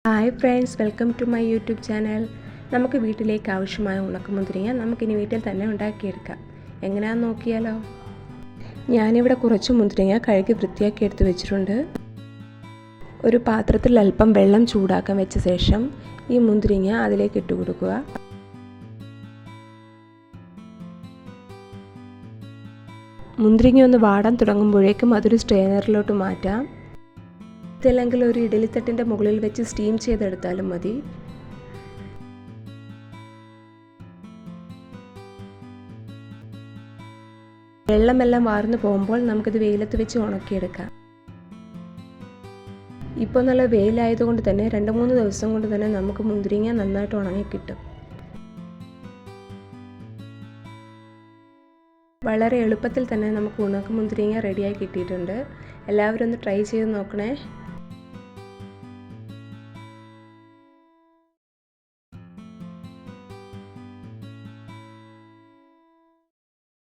Hi friends, welcome to my YouTube channel. നമുക്ക് വീട്ടിലേക്ക് ആവശ്യമായ ഉണക്കമുന്തിരിങ്ങ നമുക്കിനി വീട്ടിൽ തന്നെ ഉണ്ടാക്കിയെടുക്കാം. എങ്ങനെയാണെന്ന് നോക്കിയാലോ. ഞാനിവിടെ കുറച്ച് മുന്തിരിങ്ങ കഴുകി വൃത്തിയാക്കി എടുത്ത് വെച്ചിട്ടുണ്ട്. ഒരു പാത്രത്തിൽ അല്പം വെള്ളം ചൂടാക്കാൻ വെച്ച ശേഷം ഈ മുന്തിരിങ്ങ അതിലേക്ക് ഇട്ട് കൊടുക്കുക. മുന്തിരിങ്ങ ഒന്ന് വാടാൻ തുടങ്ങുമ്പോഴേക്കും അതൊരു സ്ട്രെയിനറിലോട്ട് മാറ്റാം. അല്ലെങ്കിൽ ഒരു ഇഡലിത്തട്ടിൻ്റെ മുകളിൽ വെച്ച് സ്റ്റീം ചെയ്തെടുത്താലും മതി. വെള്ളമെല്ലാം വാർന്നു പോകുമ്പോൾ നമുക്കിത് വെയിലത്ത് വെച്ച് ഉണക്കിയെടുക്കാം. ഇപ്പോൾ നല്ല വെയിലായതുകൊണ്ട് തന്നെ 2-3 ദിവസം കൊണ്ട് തന്നെ നമുക്ക് മുന്തിരിങ്ങ നന്നായിട്ട് ഉണങ്ങിക്കിട്ടും. വളരെ എളുപ്പത്തിൽ തന്നെ നമുക്ക് ഉണക്ക മുന്തിരിങ്ങ റെഡിയായി കിട്ടിയിട്ടുണ്ട്. എല്ലാവരും ഒന്ന് ട്രൈ ചെയ്ത് നോക്കണേ.